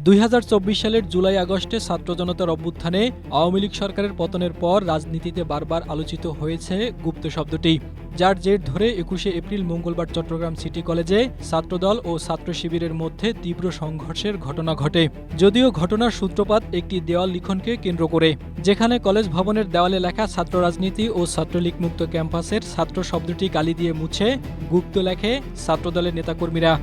2024 সালের জুলাই আগস্টে ছাত্র জনতার অভ্যুত্থানে আওয়ামী লীগ সরকারের পতনের পর রাজনীতিতে বারবার আলোচিত হয়েছে গুপ্ত শব্দটি, যার জের ধরে 21শে এপ্রিল মঙ্গলবার চট্টগ্রাম সিটি কলেজে ছাত্রদল ও ছাত্র শিবিরের মধ্যে তীব্র সংঘর্ষের ঘটনা ঘটে। যদিও ঘটনার সূত্রপাত একটি দেওয়াল লিখনকে কেন্দ্র করে, যেখানে কলেজ ভবনের দেওয়ালে লেখা ছাত্র রাজনীতি ও ছাত্রলীগ মুক্ত ক্যাম্পাসের ছাত্র শব্দটি কালি দিয়ে মুছে গুপ্ত লেখে ছাত্রদলের নেতাকর্মীরা।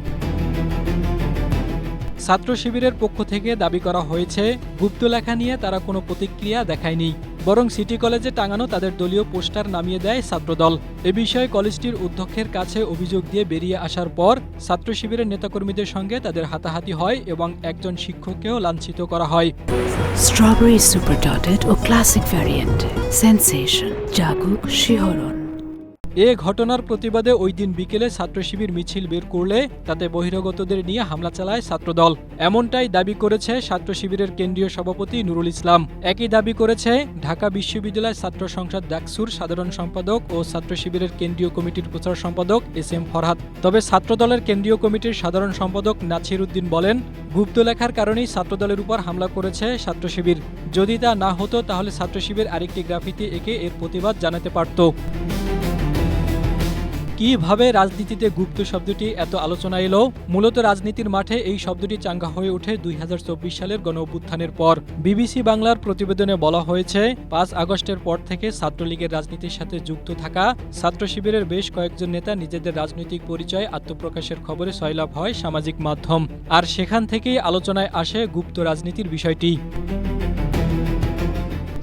ছাত্র শিবিরের পক্ষ থেকে দাবি করা হয়েছে, গুপ্ত লেখা নিয়ে তারা কোনো প্রতিক্রিয়া দেখায়নি, বরং সিটি কলেজে টাঙানো তাদের দলীয় পোস্টার নামিয়ে দেয় ছাত্রদল। এ বিষয়ে কলেজটির অধ্যক্ষের কাছে অভিযোগ দিয়ে বেরিয়ে আসার পর ছাত্র শিবিরের নেতাকর্মীদের সঙ্গে তাদের হাতাহাতি হয় এবং একজন শিক্ষককেও লাঞ্ছিত করা হয়। স্ট্রবেরি সুপার ডটেড ও ক্লাসিক ভ্যারিয়েন্টে সেন্সেশন জাগুক শিহরণ। এ ঘটনার প্রতিবাদে ওই দিন বিকেলে ছাত্র শিবির মিছিল বের করলে তাতে বহিরাগতদের নিয়ে হামলা চালায় ছাত্রদল। এমনটাই দাবি করেছে ছাত্র শিবিরের কেন্দ্রীয় সভাপতি নুরুল ইসলাম। একই দাবি করেছে ঢাকা বিশ্ববিদ্যালয় ছাত্র সংসদ ডাকসুর সাধারণ সম্পাদক ও ছাত্র শিবিরের কেন্দ্রীয় কমিটির প্রচার সম্পাদক এস.এম. ফরহাদ। তবে ছাত্রদলের কেন্দ্রীয় কমিটির সাধারণ সম্পাদক নাছির উদ্দিন বলেন, গুপ্ত লেখার কারণেই ছাত্রদলের উপর হামলা করেছে ছাত্র শিবির। যদি তা না হতো তাহলে ছাত্র শিবির আরেকটি গ্রাফিতি এঁকে এর প্রতিবাদ জানাতে পারত। কিভাবে রাজনীতিতে গুপ্ত শব্দটি এত আলোচনা এলো? মূলত রাজনীতির মাঠে এই শব্দটি চাঙ্গা হয়ে ওঠে 2024 সালের গণঅভ্যুত্থানের পর। বিবিসি বাংলার প্রতিবেদনে বলা হয়েছে, 5 আগস্টের পর থেকে ছাত্রলীগের রাজনীতির সাথে যুক্ত থাকা ছাত্র শিবিরের বেশ কয়েকজন নেতা নিজেদের রাজনৈতিক পরিচয় আত্মপ্রকাশের খবরে সয়লাভ হয় সামাজিক মাধ্যম, আর সেখান থেকেই আলোচনায় আসে গুপ্ত রাজনীতির বিষয়টি।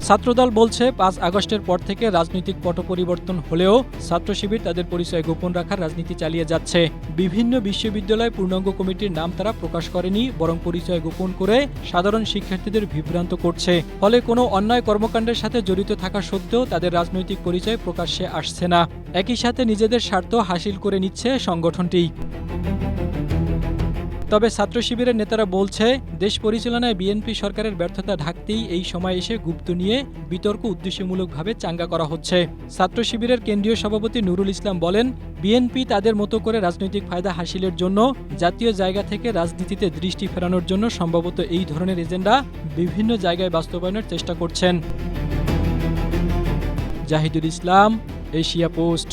ছাত্রদল বলছে, 5 আগস্টের পর থেকে রাজনৈতিক পট পরিবর্তন হলেও ছাত্র শিবির তাদের পরিচয় গোপন রাখার রাজনীতি চালিয়ে যাচ্ছে। বিভিন্ন বিশ্ববিদ্যালয় পূর্ণাঙ্গ কমিটির নাম তারা প্রকাশ করেনি, বরং পরিচয় গোপন করে সাধারণ শিক্ষার্থীদের বিভ্রান্ত করছে। ফলে কোনো অন্যায় কর্মকাণ্ডের সাথে জড়িত থাকা সত্ত্বেও তাদের রাজনৈতিক পরিচয় প্রকাশ্যে আসছে না। একই সাথে নিজেদের স্বার্থ হাসিল করে নিচ্ছে সংগঠনটি। তবে ছাত্র শিবিরের নেতারা বলছে, দেশ পরিচালনায় বিএনপি সরকারের ব্যর্থতা ঢাকতেই এই সময় এসে গুপ্ত নিয়ে বিতর্ক উদ্দেশ্যমূলকভাবে চাঙ্গা করা হচ্ছে। ছাত্র শিবিরের কেন্দ্রীয় সভাপতি নুরুল ইসলাম বলেন, বিএনপি তাদের মতো করে রাজনৈতিক ফায়দা হাসিলের জন্য জাতীয় জায়গা থেকে রাজনীতিতে দৃষ্টি ফেরানোর জন্য সম্ভবত এই ধরনের এজেন্ডা বিভিন্ন জায়গায় বাস্তবায়নের চেষ্টা করছেন। জাহিদুল ইসলাম, এশিয়া পোস্ট।